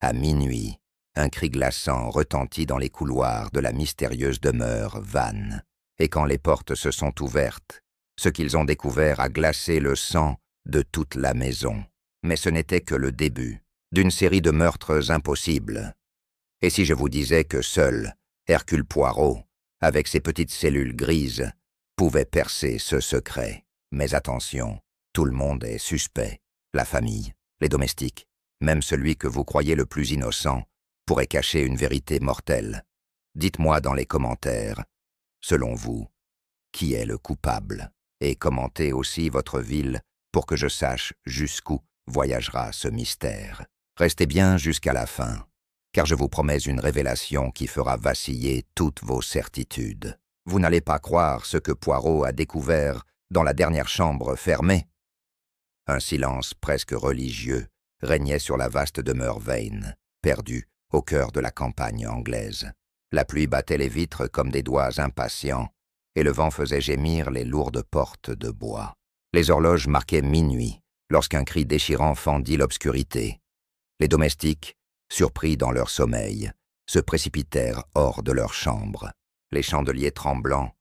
À minuit, un cri glaçant retentit dans les couloirs de la mystérieuse demeure Vannes. Et quand les portes se sont ouvertes, ce qu'ils ont découvert a glacé le sang de toute la maison. Mais ce n'était que le début d'une série de meurtres impossibles. Et si je vous disais que seul Hercule Poirot, avec ses petites cellules grises, pouvait percer ce secret? Mais attention, tout le monde est suspect. La famille, les domestiques, même celui que vous croyez le plus innocent, pourrait cacher une vérité mortelle. Dites-moi dans les commentaires, selon vous, qui est le coupable? Et commentez aussi votre ville pour que je sache jusqu'où voyagera ce mystère. Restez bien jusqu'à la fin, car je vous promets une révélation qui fera vaciller toutes vos certitudes. Vous n'allez pas croire ce que Poirot a découvert dans la dernière chambre fermée. Un silence presque religieux régnait sur la vaste demeure Vane, perdue au cœur de la campagne anglaise. La pluie battait les vitres comme des doigts impatients, et le vent faisait gémir les lourdes portes de bois. Les horloges marquaient minuit, lorsqu'un cri déchirant fendit l'obscurité. Les domestiques, surpris dans leur sommeil, se précipitèrent hors de leur chambre. Les chandeliers tremblants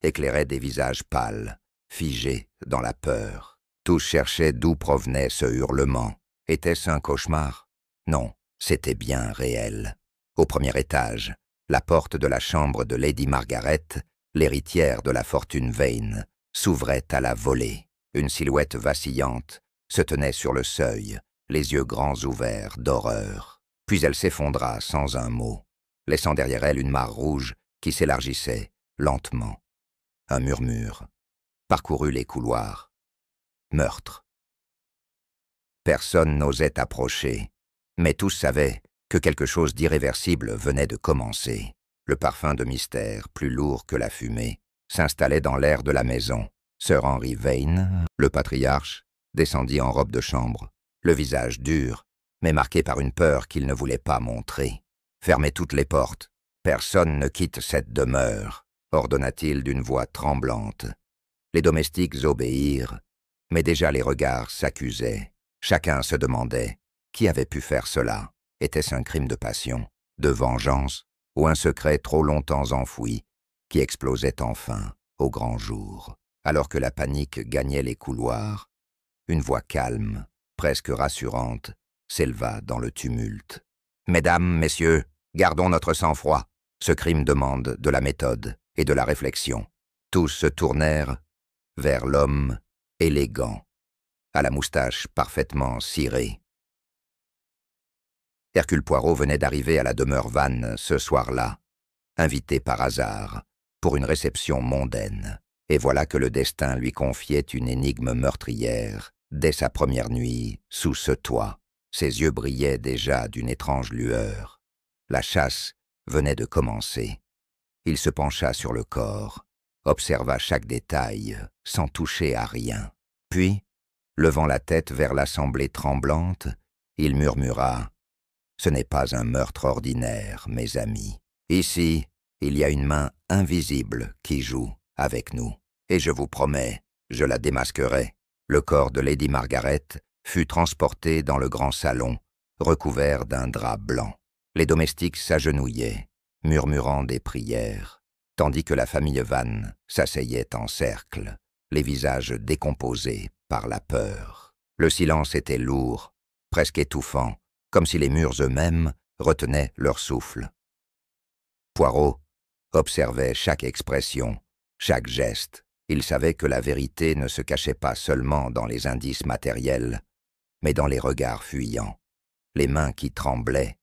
éclairaient des visages pâles, figés dans la peur. Tous cherchaient d'où provenait ce hurlement. Était-ce un cauchemar? Non, c'était bien réel. Au premier étage, la porte de la chambre de Lady Margaret, l'héritière de la fortune Vane, s'ouvrait à la volée. Une silhouette vacillante se tenait sur le seuil, les yeux grands ouverts d'horreur. Puis elle s'effondra sans un mot, laissant derrière elle une mare rouge qui s'élargissait lentement. Un murmure parcourut les couloirs. Meurtre. Personne n'osait approcher, mais tous savaient que quelque chose d'irréversible venait de commencer. Le parfum de mystère, plus lourd que la fumée, s'installait dans l'air de la maison. Sir Henry Vane, le patriarche, descendit en robe de chambre, le visage dur, mais marqué par une peur qu'il ne voulait pas montrer. « Fermez toutes les portes. Personne ne quitte cette demeure », ordonna-t-il d'une voix tremblante. Les domestiques obéirent, mais déjà les regards s'accusaient. Chacun se demandait qui avait pu faire cela. Était-ce un crime de passion, de vengeance, ou un secret trop longtemps enfoui, qui explosait enfin au grand jour? Alors que la panique gagnait les couloirs, une voix calme, presque rassurante, s'éleva dans le tumulte. « Mesdames, messieurs, gardons notre sang-froid. Ce crime demande de la méthode et de la réflexion. » Tous se tournèrent vers l'homme élégant, à la moustache parfaitement cirée. Hercule Poirot venait d'arriver à la demeure Vannes ce soir-là, invité par hasard, pour une réception mondaine. Et voilà que le destin lui confiait une énigme meurtrière dès sa première nuit sous ce toit. Ses yeux brillaient déjà d'une étrange lueur. La chasse venait de commencer. Il se pencha sur le corps, observa chaque détail, sans toucher à rien. Puis, levant la tête vers l'assemblée tremblante, il murmura « Ce n'est pas un meurtre ordinaire, mes amis. Ici, il y a une main invisible qui joue avec nous. Et je vous promets, je la démasquerai. » Le corps de Lady Margaret fut transporté dans le grand salon, recouvert d'un drap blanc. Les domestiques s'agenouillaient, murmurant des prières, tandis que la famille Vannes s'asseyait en cercle, les visages décomposés par la peur. Le silence était lourd, presque étouffant, comme si les murs eux-mêmes retenaient leur souffle. Poirot observait chaque expression, chaque geste. Il savait que la vérité ne se cachait pas seulement dans les indices matériels, mais dans les regards fuyants, les mains qui tremblaient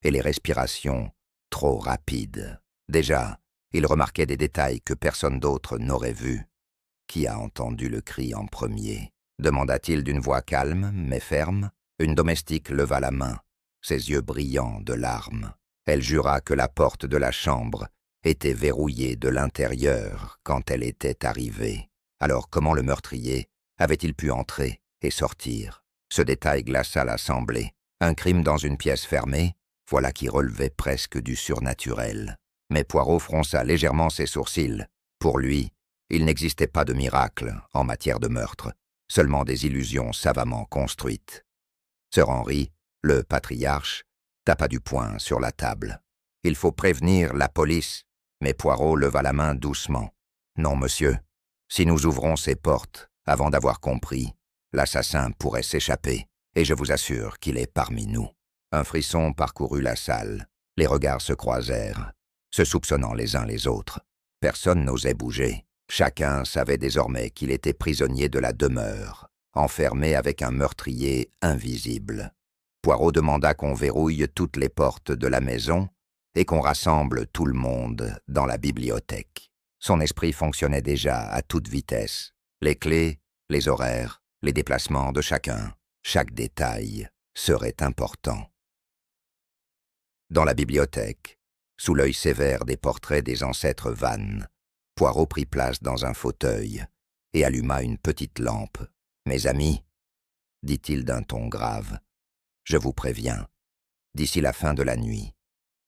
et les respirations trop rapides. Déjà, il remarquait des détails que personne d'autre n'aurait vus. « Qui a entendu le cri en premier ?» demanda-t-il d'une voix calme mais ferme. Une domestique leva la main, ses yeux brillants de larmes. Elle jura que la porte de la chambre était verrouillée de l'intérieur quand elle était arrivée. Alors comment le meurtrier avait-il pu entrer et sortir? Ce détail glaça l'assemblée. Un crime dans une pièce fermée, voilà qui relevait presque du surnaturel. Mais Poirot fronça légèrement ses sourcils. Pour lui, il n'existait pas de miracle en matière de meurtre, seulement des illusions savamment construites. Sir Henry, le patriarche, tapa du poing sur la table. « Il faut prévenir la police. » Mais Poirot leva la main doucement. « Non, monsieur. Si nous ouvrons ces portes, avant d'avoir compris, l'assassin pourrait s'échapper, et je vous assure qu'il est parmi nous. » Un frisson parcourut la salle. Les regards se croisèrent, se soupçonnant les uns les autres. Personne n'osait bouger. Chacun savait désormais qu'il était prisonnier de la demeure, enfermé avec un meurtrier invisible. Poirot demanda qu'on verrouille toutes les portes de la maison et qu'on rassemble tout le monde dans la bibliothèque. Son esprit fonctionnait déjà à toute vitesse. Les clés, les horaires, les déplacements de chacun, chaque détail serait important. Dans la bibliothèque, sous l'œil sévère des portraits des ancêtres Vannes, Poirot prit place dans un fauteuil et alluma une petite lampe. « Mes amis, dit-il d'un ton grave, je vous préviens, d'ici la fin de la nuit,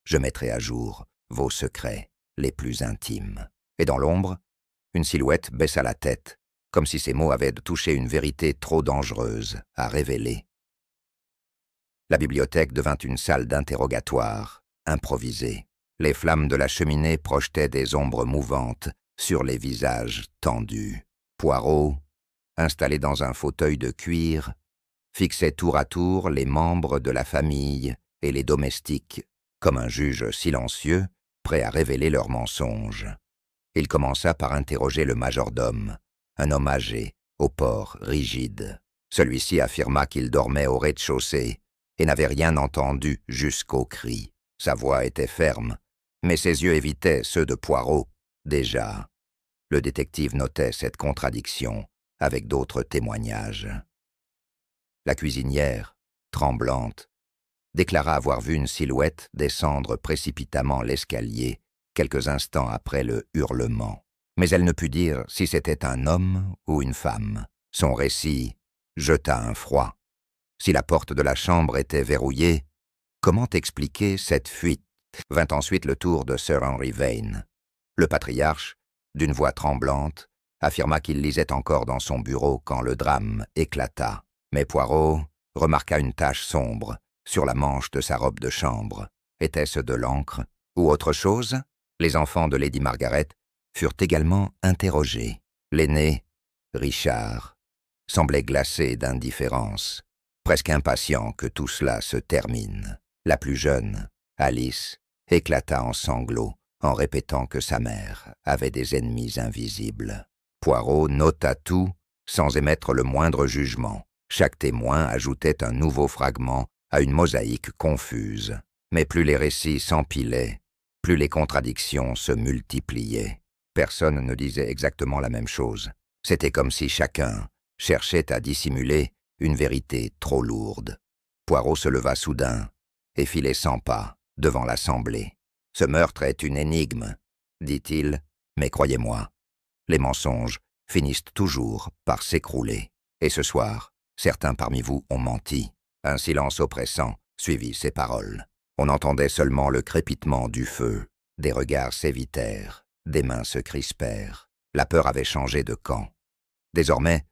je mettrai à jour vos secrets les plus intimes. » Et dans l'ombre, une silhouette baissa la tête, comme si ces mots avaient touché une vérité trop dangereuse à révéler. La bibliothèque devint une salle d'interrogatoire, improvisée. Les flammes de la cheminée projetaient des ombres mouvantes sur les visages tendus. Poirot, installé dans un fauteuil de cuir, fixait tour à tour les membres de la famille et les domestiques, comme un juge silencieux, prêt à révéler leurs mensonges. Il commença par interroger le majordome, un homme âgé, au port rigide. Celui-ci affirma qu'il dormait au rez-de-chaussée et n'avait rien entendu jusqu'au cri. Sa voix était ferme, mais ses yeux évitaient ceux de Poirot. Déjà, le détective notait cette contradiction avec d'autres témoignages. La cuisinière, tremblante, déclara avoir vu une silhouette descendre précipitamment l'escalier quelques instants après le hurlement. Mais elle ne put dire si c'était un homme ou une femme. Son récit jeta un froid. Si la porte de la chambre était verrouillée, comment expliquer cette fuite? Vint ensuite le tour de Sir Henry Vane. Le patriarche, d'une voix tremblante, affirma qu'il lisait encore dans son bureau quand le drame éclata. Mais Poirot remarqua une tache sombre sur la manche de sa robe de chambre. Était-ce de l'encre ou autre chose? Les enfants de Lady Margaret furent également interrogés. L'aîné, Richard, semblait glacé d'indifférence, presque impatient que tout cela se termine. La plus jeune, Alice, éclata en sanglots en répétant que sa mère avait des ennemis invisibles. Poirot nota tout sans émettre le moindre jugement. Chaque témoin ajoutait un nouveau fragment à une mosaïque confuse. Mais plus les récits s'empilaient, plus les contradictions se multipliaient. Personne ne disait exactement la même chose. C'était comme si chacun cherchait à dissimuler une vérité trop lourde. Poirot se leva soudain et fit les 100 pas devant l'assemblée. « Ce meurtre est une énigme, dit-il, mais croyez-moi, les mensonges finissent toujours par s'écrouler. Et ce soir, certains parmi vous ont menti. » Un silence oppressant suivit ces paroles. On entendait seulement le crépitement du feu. Des regards s'évitèrent, des mains se crispèrent. La peur avait changé de camp. Désormais,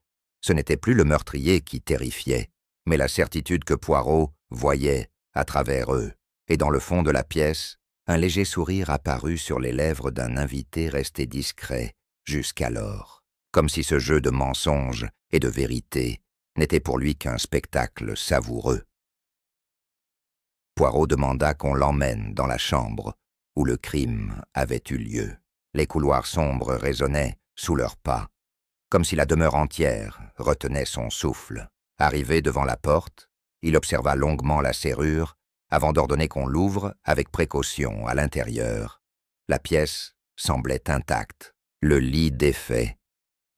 ce n'était plus le meurtrier qui terrifiait, mais la certitude que Poirot voyait à travers eux. Et dans le fond de la pièce, un léger sourire apparut sur les lèvres d'un invité resté discret jusqu'alors, comme si ce jeu de mensonges et de vérité n'était pour lui qu'un spectacle savoureux. Poirot demanda qu'on l'emmène dans la chambre où le crime avait eu lieu. Les couloirs sombres résonnaient sous leurs pas, comme si la demeure entière retenait son souffle. Arrivé devant la porte, il observa longuement la serrure avant d'ordonner qu'on l'ouvre avec précaution à l'intérieur. La pièce semblait intacte, le lit défait,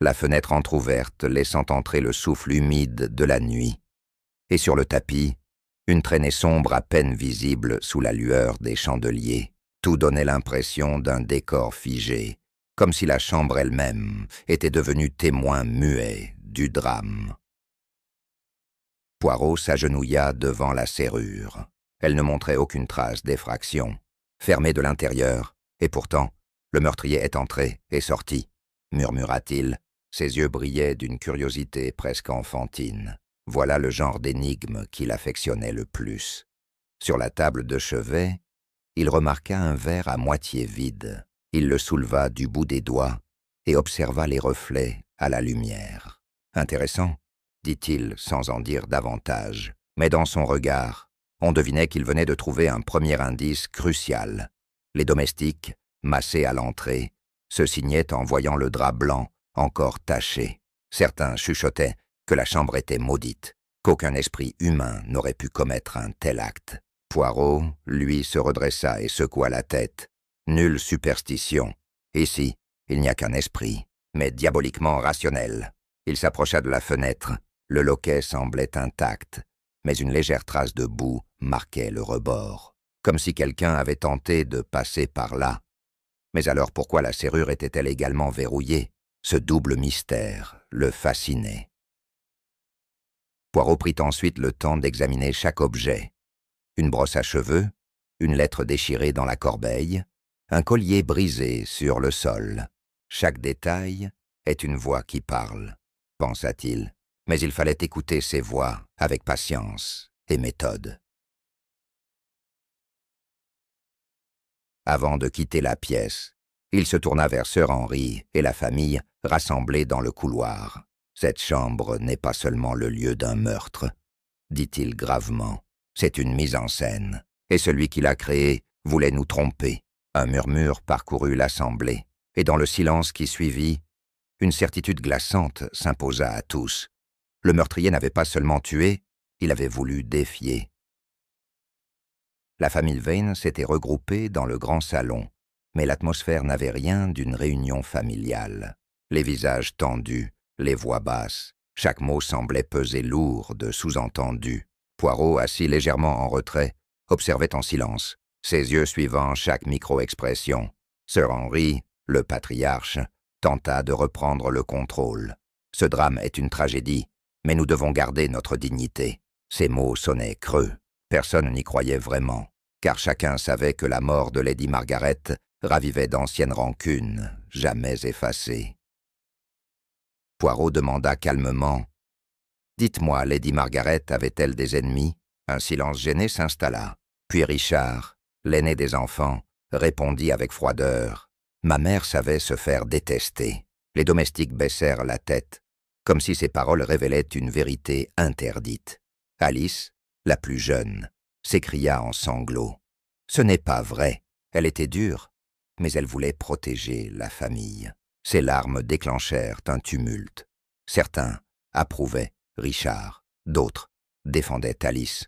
la fenêtre entr'ouverte laissant entrer le souffle humide de la nuit, et sur le tapis, une traînée sombre à peine visible sous la lueur des chandeliers. Tout donnait l'impression d'un décor figé, comme si la chambre elle-même était devenue témoin muet du drame. Poirot s'agenouilla devant la serrure. Elle ne montrait aucune trace d'effraction. Fermée de l'intérieur, et pourtant, le meurtrier est entré et sorti, murmura-t-il. Ses yeux brillaient d'une curiosité presque enfantine. Voilà le genre d'énigme qu'il affectionnait le plus. Sur la table de chevet, il remarqua un verre à moitié vide. Il le souleva du bout des doigts et observa les reflets à la lumière. « Intéressant », dit-il sans en dire davantage. Mais dans son regard, on devinait qu'il venait de trouver un premier indice crucial. Les domestiques, massés à l'entrée, se signaient en voyant le drap blanc encore taché. Certains chuchotaient que la chambre était maudite, qu'aucun esprit humain n'aurait pu commettre un tel acte. Poirot, lui, se redressa et secoua la tête. Nulle superstition. Ici, il n'y a qu'un esprit, mais diaboliquement rationnel. Il s'approcha de la fenêtre. Le loquet semblait intact, mais une légère trace de boue marquait le rebord, comme si quelqu'un avait tenté de passer par là. Mais alors pourquoi la serrure était-elle également verrouillée? Ce double mystère le fascinait. Poirot prit ensuite le temps d'examiner chaque objet. Une brosse à cheveux, une lettre déchirée dans la corbeille, un collier brisé sur le sol. Chaque détail est une voix qui parle, pensa-t-il, mais il fallait écouter ces voix avec patience et méthode. Avant de quitter la pièce, il se tourna vers Sir Henry et la famille rassemblés dans le couloir. « Cette chambre n'est pas seulement le lieu d'un meurtre, » dit-il gravement. « C'est une mise en scène, et celui qui l'a créée voulait nous tromper. » Un murmure parcourut l'assemblée, et dans le silence qui suivit, une certitude glaçante s'imposa à tous. Le meurtrier n'avait pas seulement tué, il avait voulu défier. La famille Vane s'était regroupée dans le grand salon, mais l'atmosphère n'avait rien d'une réunion familiale. Les visages tendus, les voix basses, chaque mot semblait peser lourd de sous-entendus. Poirot, assis légèrement en retrait, observait en silence, ses yeux suivant chaque micro-expression. Sir Henry, le patriarche, tenta de reprendre le contrôle. « Ce drame est une tragédie, mais nous devons garder notre dignité. » Ces mots sonnaient creux. Personne n'y croyait vraiment, car chacun savait que la mort de Lady Margaret ravivait d'anciennes rancunes, jamais effacées. Poirot demanda calmement « Dites-moi, Lady Margaret avait-elle des ennemis ?» Un silence gêné s'installa. Puis Richard, l'aîné des enfants, répondit avec froideur « Ma mère savait se faire détester. » Les domestiques baissèrent la tête, comme si ces paroles révélaient une vérité interdite. Alice, la plus jeune, s'écria en sanglots. « Ce n'est pas vrai. Elle était dure, mais elle voulait protéger la famille. » Ses larmes déclenchèrent un tumulte. Certains approuvaient Richard, d'autres défendaient Alice.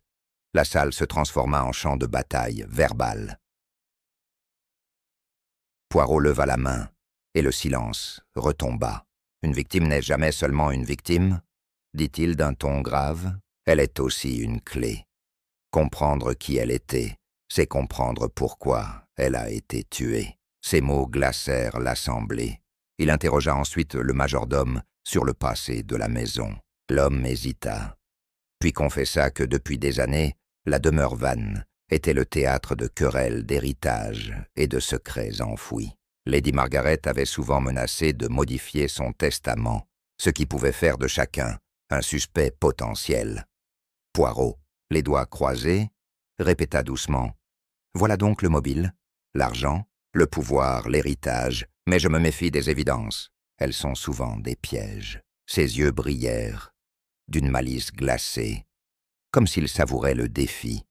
La salle se transforma en champ de bataille verbal. Poirot leva la main, et le silence retomba. « Une victime n'est jamais seulement une victime, » dit-il d'un ton grave. « Elle est aussi une clé. Comprendre qui elle était, c'est comprendre pourquoi elle a été tuée. » Ces mots glacèrent l'assemblée. Il interrogea ensuite le majordome sur le passé de la maison. L'homme hésita, puis confessa que depuis des années, la demeure Vane était le théâtre de querelles d'héritage et de secrets enfouis. Lady Margaret avait souvent menacé de modifier son testament, ce qui pouvait faire de chacun un suspect potentiel. Poirot, les doigts croisés, répéta doucement « Voilà donc le mobile, l'argent, le pouvoir, l'héritage, mais je me méfie des évidences. Elles sont souvent des pièges. » Ses yeux brillèrent, d'une malice glacée, comme s'il savourait le défi.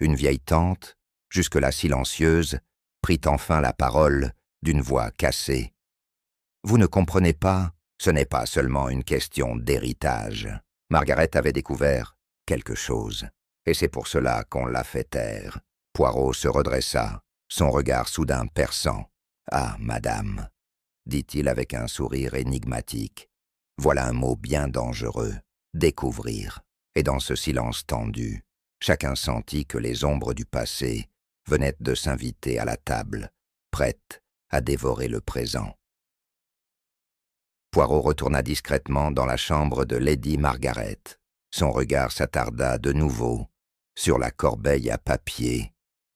Une vieille tante, jusque-là silencieuse, prit enfin la parole d'une voix cassée. « Vous ne comprenez pas, ce n'est pas seulement une question d'héritage. Margaret avait découvert quelque chose, et c'est pour cela qu'on l'a fait taire. » Poirot se redressa, son regard soudain perçant. « Ah, madame, » dit-il avec un sourire énigmatique. « Voilà un mot bien dangereux, découvrir. » Et dans ce silence tendu, chacun sentit que les ombres du passé venaient de s'inviter à la table, prêtes à dévorer le présent. Poirot retourna discrètement dans la chambre de Lady Margaret. Son regard s'attarda de nouveau sur la corbeille à papier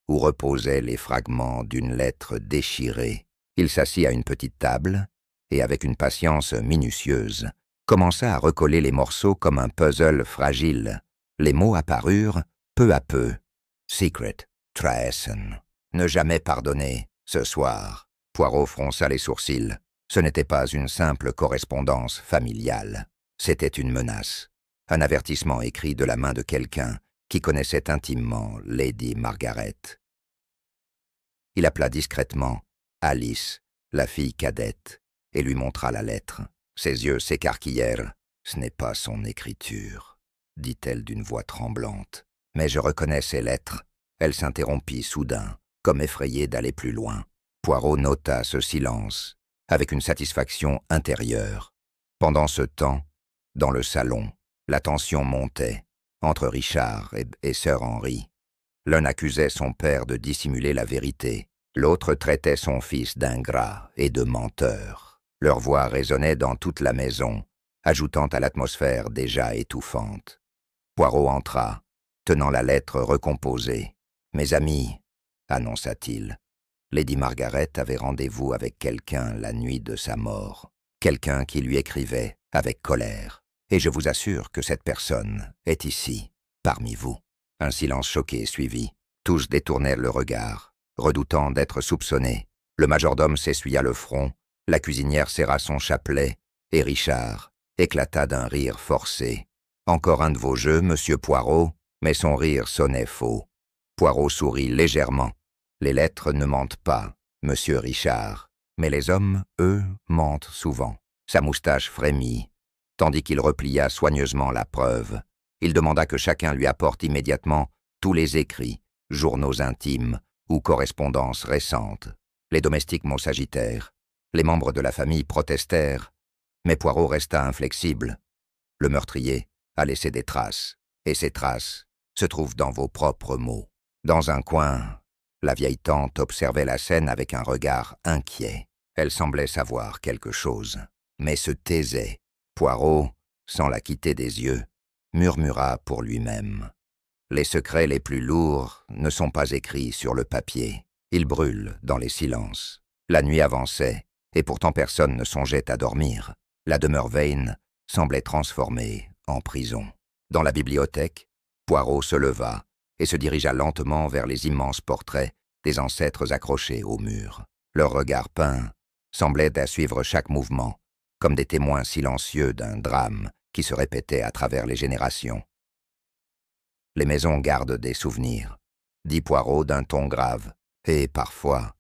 où reposaient les fragments d'une lettre déchirée. Il s'assit à une petite table et, avec une patience minutieuse, commença à recoller les morceaux comme un puzzle fragile. Les mots apparurent peu à peu. Secret, Traessen. Ne jamais pardonner, ce soir. Poirot fronça les sourcils. Ce n'était pas une simple correspondance familiale. C'était une menace. Un avertissement écrit de la main de quelqu'un qui connaissait intimement Lady Margaret. Il appela discrètement Alice, la fille cadette, et lui montra la lettre. Ses yeux s'écarquillèrent. « Ce n'est pas son écriture, » dit-elle d'une voix tremblante. « Mais je reconnais ces lettres. » Elle s'interrompit soudain, comme effrayée d'aller plus loin. Poirot nota ce silence, avec une satisfaction intérieure. Pendant ce temps, dans le salon, la tension montait, entre Richard et Sir Henry. L'un accusait son père de dissimuler la vérité, l'autre traitait son fils d'ingrat et de menteur. Leur voix résonnait dans toute la maison, ajoutant à l'atmosphère déjà étouffante. Poirot entra, tenant la lettre recomposée. « Mes amis, » annonça-t-il, Lady Margaret avait rendez-vous avec quelqu'un la nuit de sa mort, quelqu'un qui lui écrivait avec colère, et je vous assure que cette personne est ici, parmi vous. Un silence choqué suivit. Tous détournèrent le regard, redoutant d'être soupçonnés. Le majordome s'essuya le front, la cuisinière serra son chapelet, et Richard éclata d'un rire forcé. « Encore un de vos jeux, monsieur Poirot ?» Mais son rire sonnait faux. Poirot sourit légèrement. « Les lettres ne mentent pas, monsieur Richard, mais les hommes, eux, mentent souvent. » Sa moustache frémit, tandis qu'il replia soigneusement la preuve. Il demanda que chacun lui apporte immédiatement tous les écrits, journaux intimes ou correspondances récentes. Les domestiques s'agitèrent. Les membres de la famille protestèrent, mais Poirot resta inflexible. Le meurtrier a laissé des traces, et ces traces se trouvent dans vos propres mots. Dans un coin, la vieille tante observait la scène avec un regard inquiet. Elle semblait savoir quelque chose, mais se taisait. Poirot, sans la quitter des yeux, murmura pour lui-même. Les secrets les plus lourds ne sont pas écrits sur le papier. Ils brûlent dans les silences. La nuit avançait, et pourtant personne ne songeait à dormir. La demeure Vane semblait transformée en prison. Dans la bibliothèque, Poirot se leva et se dirigea lentement vers les immenses portraits des ancêtres accrochés au mur. Leurs regards peints semblaient à suivre chaque mouvement, comme des témoins silencieux d'un drame qui se répétait à travers les générations. « Les maisons gardent des souvenirs, » dit Poirot d'un ton grave, « et parfois,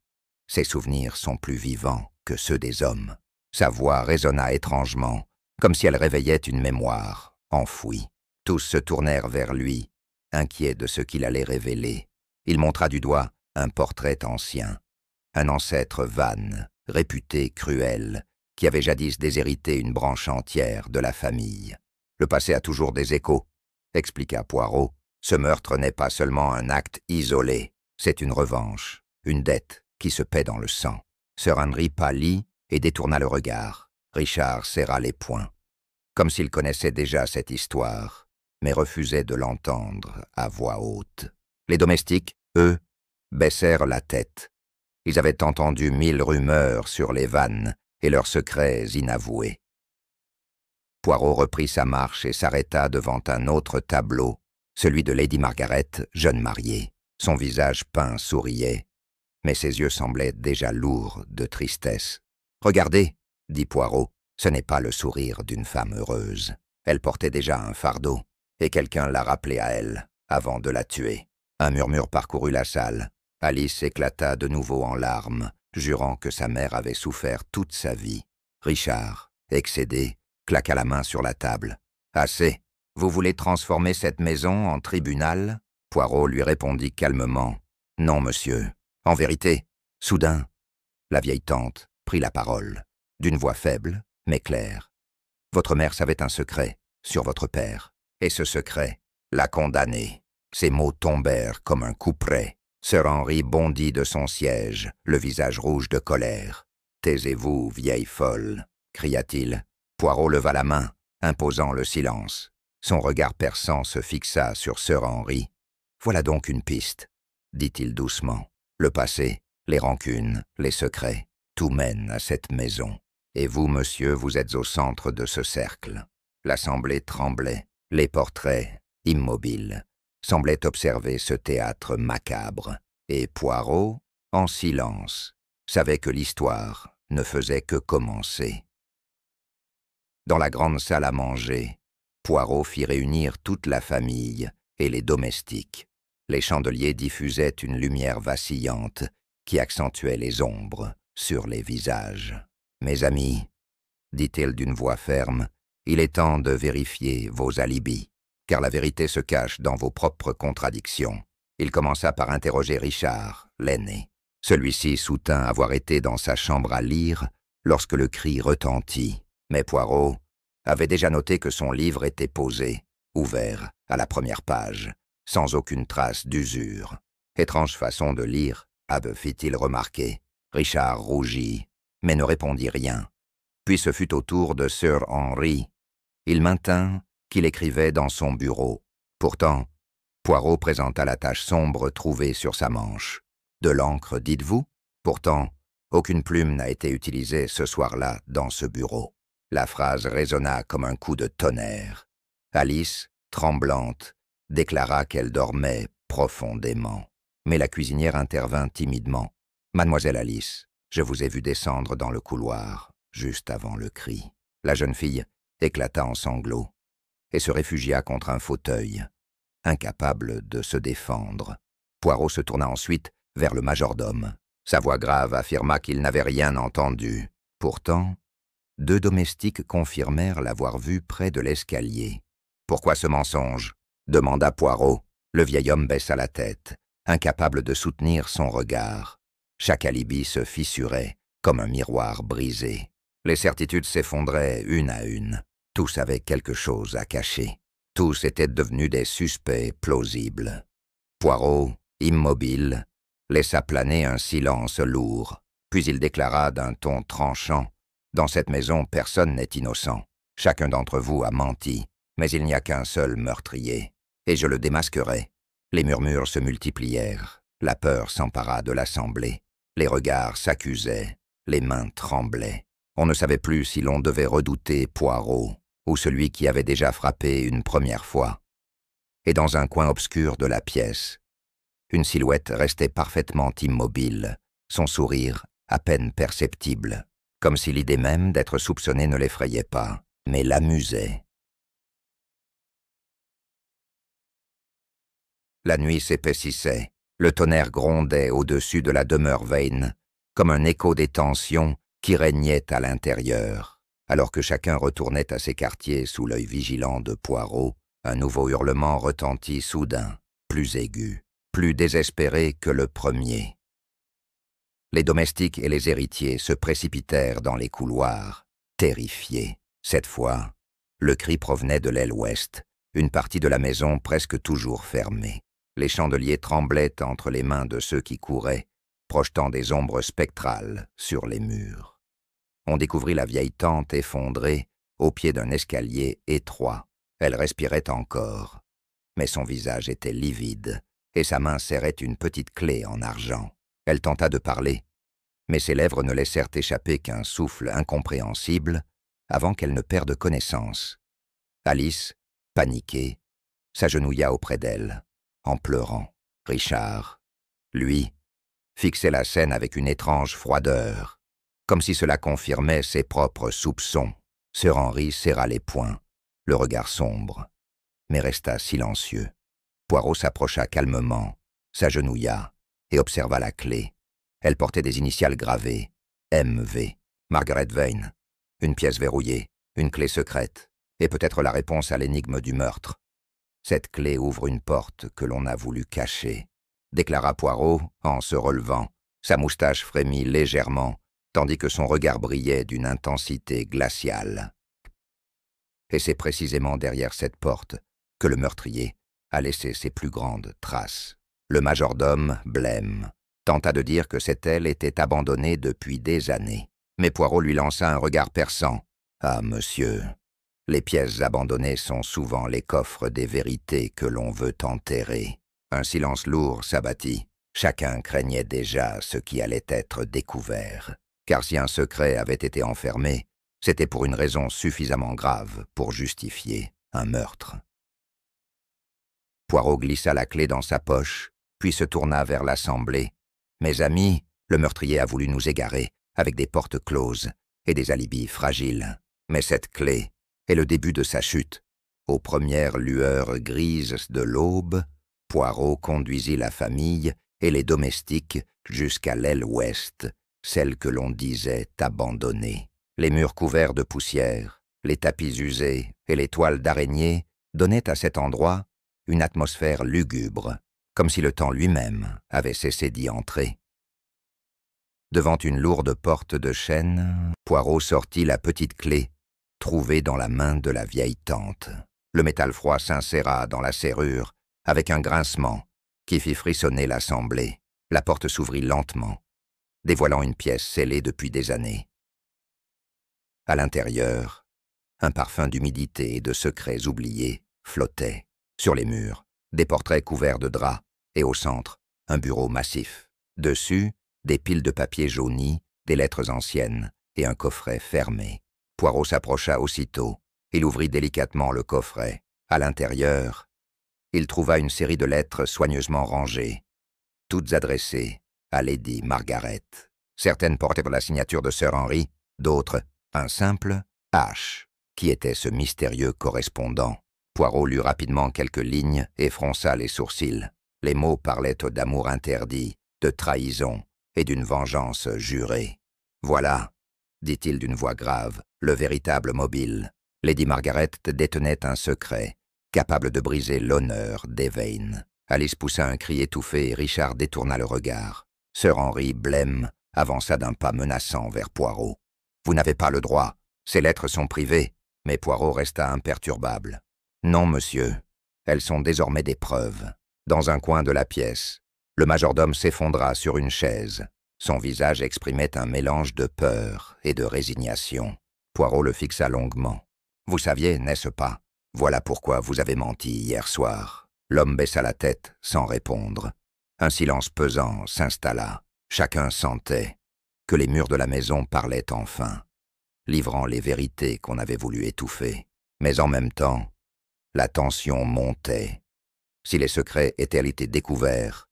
ces souvenirs sont plus vivants que ceux des hommes. » Sa voix résonna étrangement, comme si elle réveillait une mémoire enfouie. Tous se tournèrent vers lui, inquiets de ce qu'il allait révéler. Il montra du doigt un portrait ancien, un ancêtre Vannes, réputé cruel, qui avait jadis déshérité une branche entière de la famille. « Le passé a toujours des échos, » expliqua Poirot. « Ce meurtre n'est pas seulement un acte isolé, c'est une revanche, une dette qui se paie dans le sang. » Sir Henry pâlit et détourna le regard. Richard serra les poings, comme s'il connaissait déjà cette histoire, mais refusait de l'entendre à voix haute. Les domestiques, eux, baissèrent la tête. Ils avaient entendu 1000 rumeurs sur les Vannes et leurs secrets inavoués. Poirot reprit sa marche et s'arrêta devant un autre tableau, celui de Lady Margaret, jeune mariée. Son visage peint souriait, mais ses yeux semblaient déjà lourds de tristesse. « Regardez, » dit Poirot, « ce n'est pas le sourire d'une femme heureuse. Elle portait déjà un fardeau, et quelqu'un l'a rappelé à elle, avant de la tuer. » Un murmure parcourut la salle. Alice éclata de nouveau en larmes, jurant que sa mère avait souffert toute sa vie. Richard, excédé, claqua la main sur la table. « Assez. Vous voulez transformer cette maison en tribunal ?» Poirot lui répondit calmement. « Non, monsieur. En vérité. » Soudain, la vieille tante prit la parole, d'une voix faible, mais claire. « Votre mère savait un secret sur votre père, et ce secret l'a condamné. » Ses mots tombèrent comme un couperet. Sir Henry bondit de son siège, le visage rouge de colère. « Taisez-vous, vieille folle !» cria-t-il. Poirot leva la main, imposant le silence. Son regard perçant se fixa sur Sir Henry. « Voilà donc une piste, » dit-il doucement. « Le passé, les rancunes, les secrets, tout mène à cette maison. Et vous, monsieur, vous êtes au centre de ce cercle. » L'assemblée tremblait, les portraits, immobiles, semblait observer ce théâtre macabre, et Poirot, en silence, savait que l'histoire ne faisait que commencer. Dans la grande salle à manger, Poirot fit réunir toute la famille et les domestiques. Les chandeliers diffusaient une lumière vacillante qui accentuait les ombres sur les visages. « Mes amis, dit-il d'une voix ferme, il est temps de vérifier vos alibis, car la vérité se cache dans vos propres contradictions. » Il commença par interroger Richard, l'aîné. Celui-ci soutint avoir été dans sa chambre à lire lorsque le cri retentit. Mais Poirot avait déjà noté que son livre était posé, ouvert, à la première page, sans aucune trace d'usure. Étrange façon de lire, fit-il remarquer. Richard rougit, mais ne répondit rien. Puis ce fut au tour de Sir Henry. Il maintint qu'il écrivait dans son bureau. Pourtant, Poirot présenta la tache sombre trouvée sur sa manche. De l'encre, dites-vous? Pourtant, aucune plume n'a été utilisée ce soir-là dans ce bureau. La phrase résonna comme un coup de tonnerre. Alice, tremblante, déclara qu'elle dormait profondément. Mais la cuisinière intervint timidement. « Mademoiselle Alice, je vous ai vu descendre dans le couloir, juste avant le cri. » La jeune fille éclata en sanglots et se réfugia contre un fauteuil, incapable de se défendre. Poirot se tourna ensuite vers le majordome. Sa voix grave affirma qu'il n'avait rien entendu. Pourtant, 2 domestiques confirmèrent l'avoir vu près de l'escalier. « Pourquoi ce mensonge ?» demanda Poirot. Le vieil homme baissa la tête, incapable de soutenir son regard. Chaque alibi se fissurait, comme un miroir brisé. Les certitudes s'effondraient une à une. Tous avaient quelque chose à cacher. Tous étaient devenus des suspects plausibles. Poirot, immobile, laissa planer un silence lourd. Puis il déclara d'un ton tranchant. « Dans cette maison, personne n'est innocent. Chacun d'entre vous a menti, mais il n'y a qu'un seul meurtrier. Et je le démasquerai. » Les murmures se multiplièrent. La peur s'empara de l'assemblée. Les regards s'accusaient. Les mains tremblaient. On ne savait plus si l'on devait redouter Poirot ou celui qui avait déjà frappé une première fois. Et dans un coin obscur de la pièce, une silhouette restait parfaitement immobile, son sourire à peine perceptible, comme si l'idée même d'être soupçonné ne l'effrayait pas, mais l'amusait. La nuit s'épaississait, le tonnerre grondait au-dessus de la demeure Vane, comme un écho des tensions qui régnaient à l'intérieur. Alors que chacun retournait à ses quartiers sous l'œil vigilant de Poirot, un nouveau hurlement retentit soudain, plus aigu, plus désespéré que le premier. Les domestiques et les héritiers se précipitèrent dans les couloirs, terrifiés. Cette fois, le cri provenait de l'aile ouest, une partie de la maison presque toujours fermée. Les chandeliers tremblaient entre les mains de ceux qui couraient, projetant des ombres spectrales sur les murs. On découvrit la vieille tante effondrée au pied d'un escalier étroit. Elle respirait encore, mais son visage était livide et sa main serrait une petite clé en argent. Elle tenta de parler, mais ses lèvres ne laissèrent échapper qu'un souffle incompréhensible avant qu'elle ne perde connaissance. Alice, paniquée, s'agenouilla auprès d'elle, en pleurant. Richard, lui, fixait la scène avec une étrange froideur, comme si cela confirmait ses propres soupçons. Sir Henry serra les poings, le regard sombre, mais resta silencieux. Poirot s'approcha calmement, s'agenouilla et observa la clé. Elle portait des initiales gravées, M.V. Margaret Vane, une pièce verrouillée, une clé secrète, et peut-être la réponse à l'énigme du meurtre. Cette clé ouvre une porte que l'on a voulu cacher, déclara Poirot en se relevant. Sa moustache frémit légèrement, tandis que son regard brillait d'une intensité glaciale. Et c'est précisément derrière cette porte que le meurtrier a laissé ses plus grandes traces. Le majordome, blême, tenta de dire que cette aile était abandonnée depuis des années. Mais Poirot lui lança un regard perçant. « Ah, monsieur, les pièces abandonnées sont souvent les coffres des vérités que l'on veut enterrer. » Un silence lourd s'abattit. Chacun craignait déjà ce qui allait être découvert. Car si un secret avait été enfermé, c'était pour une raison suffisamment grave pour justifier un meurtre. Poirot glissa la clé dans sa poche, puis se tourna vers l'assemblée. « Mes amis, le meurtrier a voulu nous égarer, avec des portes closes et des alibis fragiles. Mais cette clé est le début de sa chute. Aux premières lueurs grises de l'aube, Poirot conduisit la famille et les domestiques jusqu'à l'aile ouest, celle que l'on disait abandonnée. Les murs couverts de poussière, les tapis usés et les toiles d'araignée donnaient à cet endroit une atmosphère lugubre, comme si le temps lui-même avait cessé d'y entrer. Devant une lourde porte de chêne, Poirot sortit la petite clé, trouvée dans la main de la vieille tante. Le métal froid s'inséra dans la serrure avec un grincement qui fit frissonner l'assemblée. La porte s'ouvrit lentement, dévoilant une pièce scellée depuis des années. À l'intérieur, un parfum d'humidité et de secrets oubliés flottait. Sur les murs, des portraits couverts de draps et au centre, un bureau massif. Dessus, des piles de papier jaunis, des lettres anciennes et un coffret fermé. Poirot s'approcha aussitôt. Il ouvrit délicatement le coffret. À l'intérieur, il trouva une série de lettres soigneusement rangées, toutes adressées à Lady Margaret. Certaines portaient la signature de Sir Henry, d'autres un simple H. Qui était ce mystérieux correspondant? Poirot lut rapidement quelques lignes et fronça les sourcils. Les mots parlaient d'amour interdit, de trahison et d'une vengeance jurée. « Voilà, » dit-il d'une voix grave, « le véritable mobile. Lady Margaret détenait un secret, capable de briser l'honneur d'Evane. » Alice poussa un cri étouffé et Richard détourna le regard. Sir Henry, blême, avança d'un pas menaçant vers Poirot. « Vous n'avez pas le droit. Ces lettres sont privées. » Mais Poirot resta imperturbable. « Non, monsieur. Elles sont désormais des preuves. » Dans un coin de la pièce, le majordome s'effondra sur une chaise. Son visage exprimait un mélange de peur et de résignation. Poirot le fixa longuement. « Vous saviez, n'est-ce pas? Voilà pourquoi vous avez menti hier soir. » L'homme baissa la tête sans répondre. Un silence pesant s'installa. Chacun sentait que les murs de la maison parlaient enfin, livrant les vérités qu'on avait voulu étouffer. Mais en même temps, la tension montait. Si les secrets étaient découverts,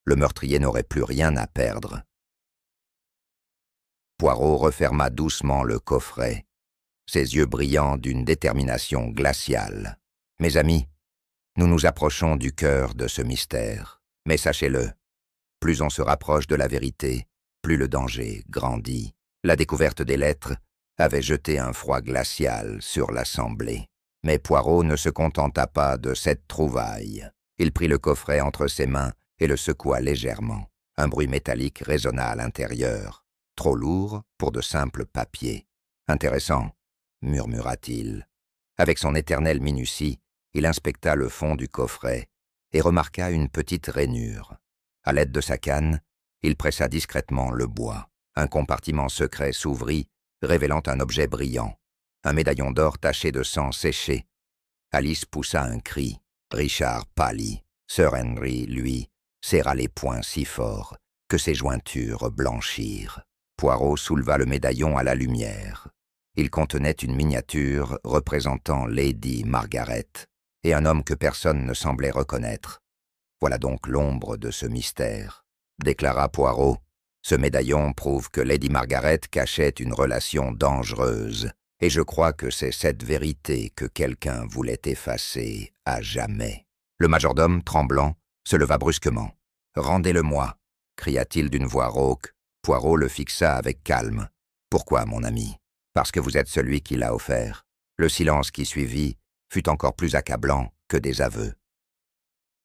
le meurtrier n'aurait plus rien à perdre. Poirot referma doucement le coffret, ses yeux brillants d'une détermination glaciale. « Mes amis, nous nous approchons du cœur de ce mystère. Mais sachez-le, plus on se rapproche de la vérité, plus le danger grandit. » La découverte des lettres avait jeté un froid glacial sur l'assemblée. Mais Poirot ne se contenta pas de cette trouvaille. Il prit le coffret entre ses mains et le secoua légèrement. Un bruit métallique résonna à l'intérieur, trop lourd pour de simples papiers. « Intéressant, » murmura-t-il. Avec son éternelle minutie, il inspecta le fond du coffret et remarqua une petite rainure. À l'aide de sa canne, il pressa discrètement le bois. Un compartiment secret s'ouvrit, révélant un objet brillant. Un médaillon d'or taché de sang séché. Alice poussa un cri. Richard pâlit. Sir Henry, lui, serra les poings si fort que ses jointures blanchirent. Poirot souleva le médaillon à la lumière. Il contenait une miniature représentant Lady Margaret et un homme que personne ne semblait reconnaître. « Voilà donc l'ombre de ce mystère, » déclara Poirot. « Ce médaillon prouve que Lady Margaret cachait une relation dangereuse, et je crois que c'est cette vérité que quelqu'un voulait effacer à jamais. » Le majordome, tremblant, se leva brusquement. « Rendez-le-moi » cria-t-il d'une voix rauque. Poirot le fixa avec calme. « Pourquoi, mon ami? Parce que vous êtes celui qui l'a offert. » Le silence qui suivit fut encore plus accablant que des aveux.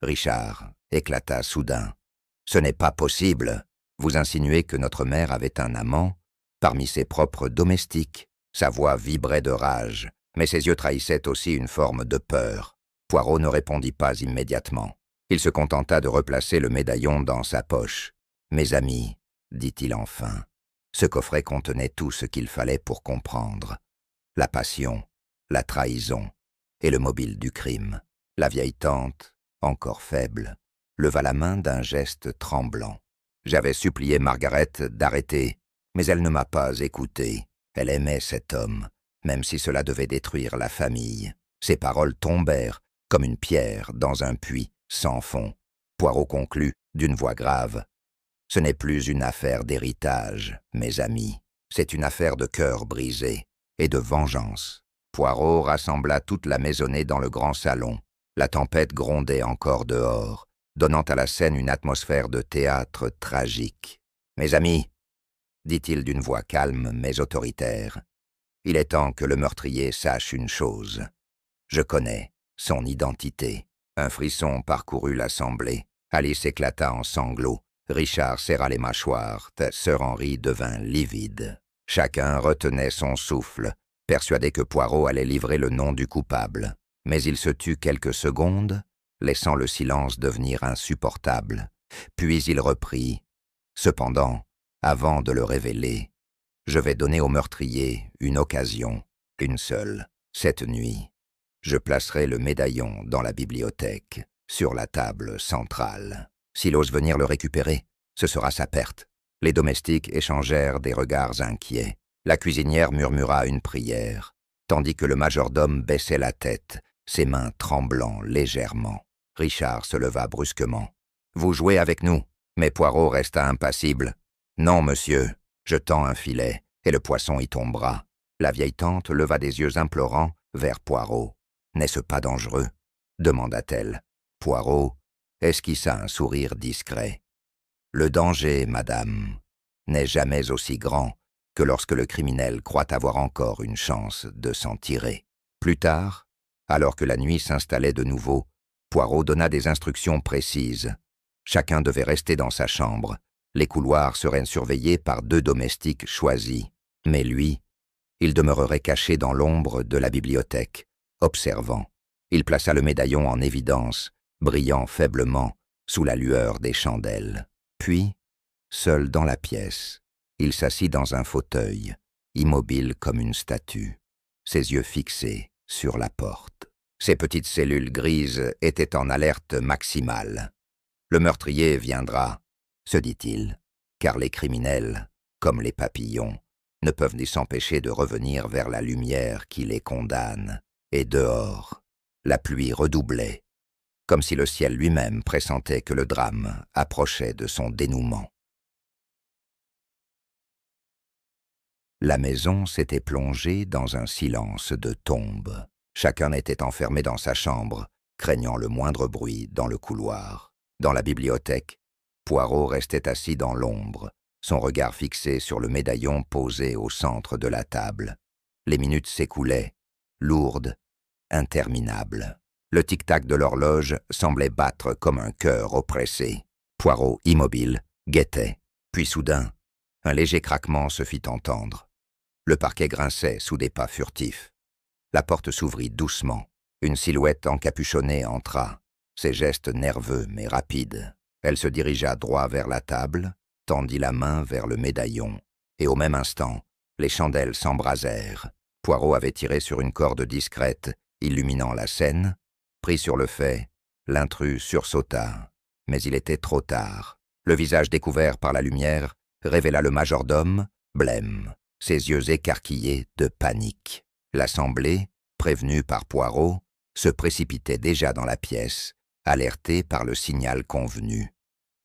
Richard éclata soudain. « Ce n'est pas possible. Vous insinuez que notre mère avait un amant parmi ses propres domestiques. » Sa voix vibrait de rage, mais ses yeux trahissaient aussi une forme de peur. Poirot ne répondit pas immédiatement. Il se contenta de replacer le médaillon dans sa poche. « Mes amis, » dit-il enfin, ce coffret contenait tout ce qu'il fallait pour comprendre. La passion, la trahison et le mobile du crime. La vieille tante, encore faible, leva la main d'un geste tremblant. J'avais supplié Margaret d'arrêter, mais elle ne m'a pas écouté. Elle aimait cet homme, même si cela devait détruire la famille. Ses paroles tombèrent comme une pierre dans un puits, sans fond. Poirot conclut, d'une voix grave. « Ce n'est plus une affaire d'héritage, mes amis. C'est une affaire de cœur brisé et de vengeance. » Poirot rassembla toute la maisonnée dans le grand salon. La tempête grondait encore dehors, donnant à la scène une atmosphère de théâtre tragique. « Mes amis, dit-il d'une voix calme mais autoritaire, il est temps que le meurtrier sache une chose. Je connais son identité. » Un frisson parcourut l'assemblée. Alice éclata en sanglots. Richard serra les mâchoires. Sir Henry devint livide. Chacun retenait son souffle, persuadé que Poirot allait livrer le nom du coupable. Mais il se tut quelques secondes, laissant le silence devenir insupportable. Puis il reprit. « Cependant, avant de le révéler, je vais donner au meurtrier une occasion, une seule. Cette nuit, je placerai le médaillon dans la bibliothèque, sur la table centrale. S'il ose venir le récupérer, ce sera sa perte. » Les domestiques échangèrent des regards inquiets. La cuisinière murmura une prière, tandis que le majordome baissait la tête, ses mains tremblant légèrement. Richard se leva brusquement. « Vous jouez avec nous ?» Mais Poirot resta impassible. « Non, monsieur, je tends un filet, et le poisson y tombera. » La vieille tante leva des yeux implorants vers Poirot. « N'est-ce pas dangereux ?» demanda-t-elle. Poirot esquissa un sourire discret. « Le danger, madame, n'est jamais aussi grand que lorsque le criminel croit avoir encore une chance de s'en tirer. » Plus tard, alors que la nuit s'installait de nouveau, Poirot donna des instructions précises. Chacun devait rester dans sa chambre. Les couloirs seraient surveillés par 2 domestiques choisis. Mais lui, il demeurerait caché dans l'ombre de la bibliothèque, observant. Il plaça le médaillon en évidence, brillant faiblement sous la lueur des chandelles. Puis, seul dans la pièce, il s'assit dans un fauteuil, immobile comme une statue, ses yeux fixés sur la porte. Ses petites cellules grises étaient en alerte maximale. « Le meurtrier viendra, » se dit-il, car les criminels, comme les papillons, ne peuvent ni s'empêcher de revenir vers la lumière qui les condamne. Et dehors, la pluie redoublait, comme si le ciel lui-même pressentait que le drame approchait de son dénouement. La maison s'était plongée dans un silence de tombe. Chacun était enfermé dans sa chambre, craignant le moindre bruit dans le couloir. Dans la bibliothèque, Poirot restait assis dans l'ombre, son regard fixé sur le médaillon posé au centre de la table. Les minutes s'écoulaient, lourdes, interminables. Le tic-tac de l'horloge semblait battre comme un cœur oppressé. Poirot, immobile, guettait. Puis soudain, un léger craquement se fit entendre. Le parquet grinçait sous des pas furtifs. La porte s'ouvrit doucement. Une silhouette encapuchonnée entra, ses gestes nerveux mais rapides. Elle se dirigea droit vers la table, tendit la main vers le médaillon, et au même instant, les chandelles s'embrasèrent. Poirot avait tiré sur une corde discrète, illuminant la scène. Pris sur le fait, l'intrus sursauta, mais il était trop tard. Le visage découvert par la lumière révéla le majordome, blême, ses yeux écarquillés de panique. L'assemblée, prévenue par Poirot, se précipitait déjà dans la pièce, alertée par le signal convenu.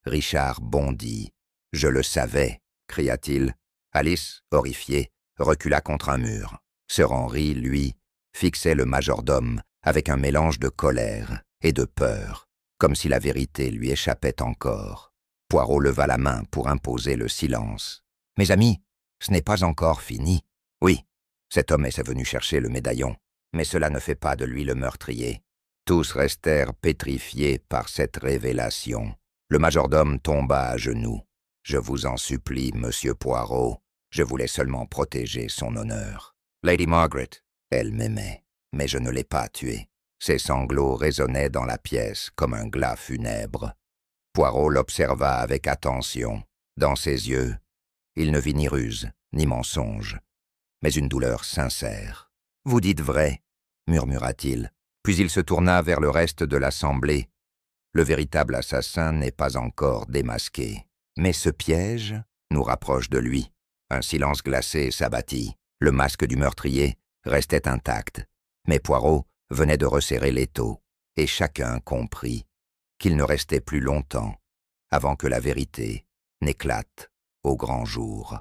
Richard bondit. « Je le savais !» cria-t-il. Alice, horrifiée, recula contre un mur. Sir Henry, lui, fixait le majordome avec un mélange de colère et de peur, comme si la vérité lui échappait encore. Poirot leva la main pour imposer le silence. « Mes amis, ce n'est pas encore fini. Oui, cet homme est venu chercher le médaillon, mais cela ne fait pas de lui le meurtrier. » Tous restèrent pétrifiés par cette révélation. Le majordome tomba à genoux. « Je vous en supplie, monsieur Poirot, je voulais seulement protéger son honneur. Lady Margaret, elle m'aimait, mais je ne l'ai pas tuée. » Ses sanglots résonnaient dans la pièce comme un glas funèbre. Poirot l'observa avec attention. Dans ses yeux, il ne vit ni ruse, ni mensonge, mais une douleur sincère. « Vous dites vrai, » murmura-t-il. Puis il se tourna vers le reste de l'assemblée. Le véritable assassin n'est pas encore démasqué. Mais ce piège nous rapproche de lui. Un silence glacé s'abattit. Le masque du meurtrier restait intact. Mais Poirot venait de resserrer l'étau, et chacun comprit. qu'il ne restait plus longtemps avant que la vérité n'éclate au grand jour.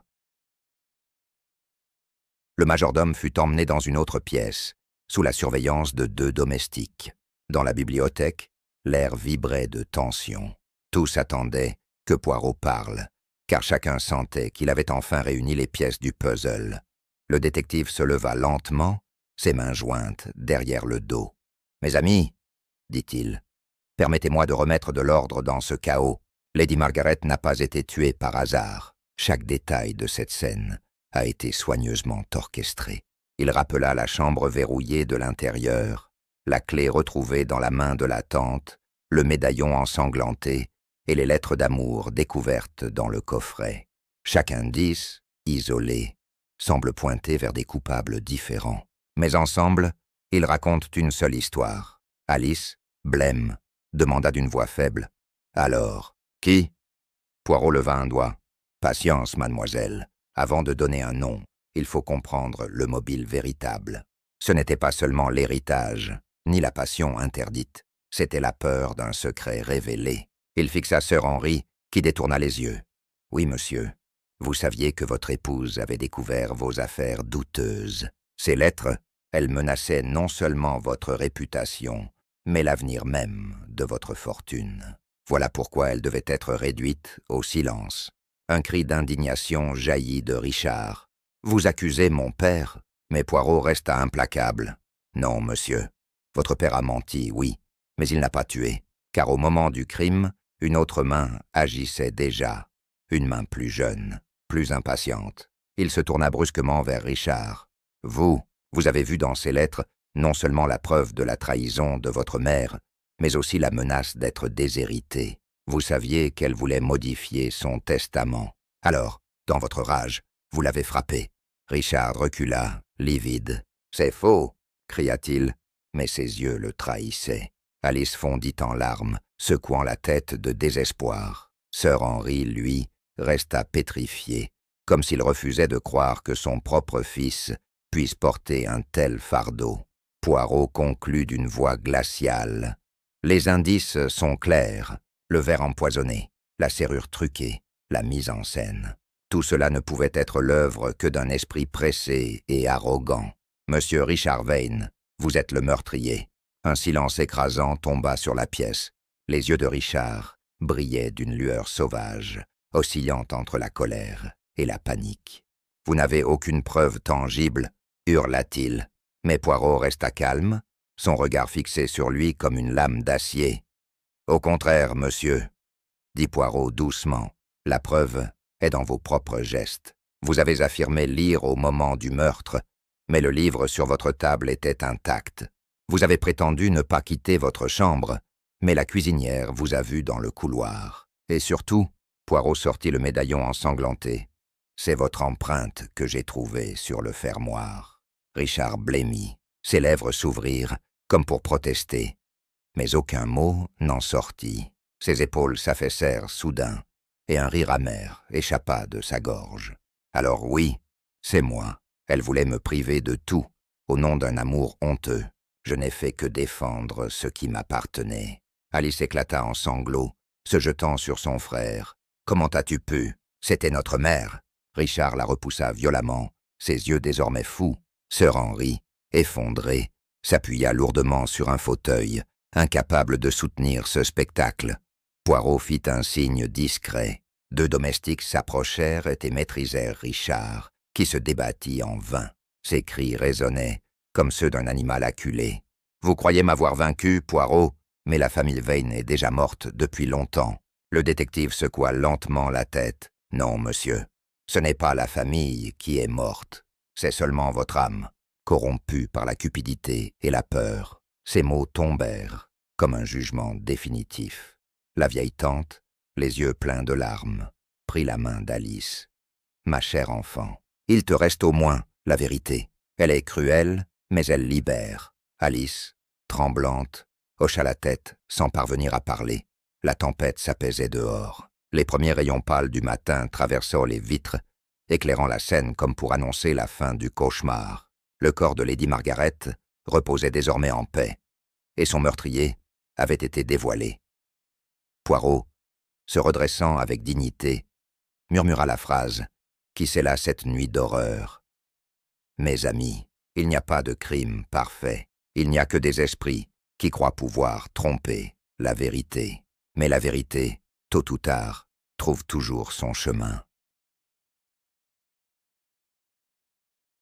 Le majordome fut emmené dans une autre pièce, sous la surveillance de 2 domestiques. Dans la bibliothèque, l'air vibrait de tension. Tous attendaient que Poirot parle, car chacun sentait qu'il avait enfin réuni les pièces du puzzle. Le détective se leva lentement, ses mains jointes derrière le dos. « Mes amis, dit-il, permettez-moi de remettre de l'ordre dans ce chaos. Lady Margaret n'a pas été tuée par hasard. Chaque détail de cette scène a été soigneusement orchestré. » Il rappela la chambre verrouillée de l'intérieur, la clé retrouvée dans la main de la tante, le médaillon ensanglanté et les lettres d'amour découvertes dans le coffret. Chaque indice, isolé, semble pointer vers des coupables différents. Mais ensemble, ils racontent une seule histoire. Alice, blême, demanda d'une voix faible. « Alors, qui ?» Poirot leva un doigt. « Patience, mademoiselle. Avant de donner un nom, il faut comprendre le mobile véritable. Ce n'était pas seulement l'héritage, ni la passion interdite. C'était la peur d'un secret révélé. » Il fixa Sir Henry, qui détourna les yeux. « Oui, monsieur. Vous saviez que votre épouse avait découvert vos affaires douteuses. Ces lettres, elles menaçaient non seulement votre réputation, mais l'avenir même de votre fortune. Voilà pourquoi elles devaient être réduites au silence. » Un cri d'indignation jaillit de Richard. « Vous accusez mon père ?» Mais Poirot resta implacable. « Non, monsieur. Votre père a menti, oui, mais il n'a pas tué, car au moment du crime, une autre main agissait déjà, une main plus jeune, plus impatiente. » Il se tourna brusquement vers Richard. « Vous avez vu dans ces lettres non seulement la preuve de la trahison de votre mère, mais aussi la menace d'être déshérité. Vous saviez qu'elle voulait modifier son testament. Alors, dans votre rage, vous l'avez frappée. » Richard recula, livide. « C'est faux !» cria-t-il, mais ses yeux le trahissaient. Alice fondit en larmes, secouant la tête de désespoir. Sir Henry, lui, resta pétrifié, comme s'il refusait de croire que son propre fils puisse porter un tel fardeau. Poirot conclut d'une voix glaciale. « Les indices sont clairs. Le verre empoisonné, la serrure truquée, la mise en scène. Tout cela ne pouvait être l'œuvre que d'un esprit pressé et arrogant. Monsieur Richard Vane, vous êtes le meurtrier. » Un silence écrasant tomba sur la pièce. Les yeux de Richard brillaient d'une lueur sauvage, oscillant entre la colère et la panique. « Vous n'avez aucune preuve tangible » hurla-t-il. Mais Poirot resta calme, son regard fixé sur lui comme une lame d'acier. « Au contraire, monsieur, » dit Poirot doucement, « la preuve est dans vos propres gestes. Vous avez affirmé lire au moment du meurtre, mais le livre sur votre table était intact. Vous avez prétendu ne pas quitter votre chambre, mais la cuisinière vous a vu dans le couloir. Et surtout, » Poirot sortit le médaillon ensanglanté, « c'est votre empreinte que j'ai trouvée sur le fermoir. » Richard blêmit, ses lèvres s'ouvrirent, comme pour protester. Mais aucun mot n'en sortit. Ses épaules s'affaissèrent soudain, et un rire amer échappa de sa gorge. « Alors oui, c'est moi. Elle voulait me priver de tout, au nom d'un amour honteux. Je n'ai fait que défendre ce qui m'appartenait. » Alice éclata en sanglots, se jetant sur son frère. « Comment as-tu pu? C'était notre mère. » Richard la repoussa violemment, ses yeux désormais fous. Sir Henry, effondré, s'appuya lourdement sur un fauteuil, incapable de soutenir ce spectacle. Poirot fit un signe discret. 2 domestiques s'approchèrent et maîtrisèrent Richard, qui se débattit en vain. Ses cris résonnaient, comme ceux d'un animal acculé. « Vous croyez m'avoir vaincu, Poirot, mais la famille Vane est déjà morte depuis longtemps. » Le détective secoua lentement la tête. « Non, monsieur, ce n'est pas la famille qui est morte. C'est seulement votre âme, corrompue par la cupidité et la peur. » Ces mots tombèrent, comme un jugement définitif. La vieille tante, les yeux pleins de larmes, prit la main d'Alice. « Ma chère enfant, il te reste au moins la vérité. Elle est cruelle, mais elle libère. » Alice, tremblante, hocha la tête sans parvenir à parler. La tempête s'apaisait dehors. Les premiers rayons pâles du matin traversaient les vitres, éclairant la scène comme pour annoncer la fin du cauchemar. Le corps de Lady Margaret reposait désormais en paix, et son meurtrier avait été dévoilé. Poirot, se redressant avec dignité, murmura la phrase qui scella cette nuit d'horreur. « Mes amis, il n'y a pas de crime parfait. Il n'y a que des esprits qui croient pouvoir tromper la vérité. Mais la vérité, tôt ou tard, trouve toujours son chemin. »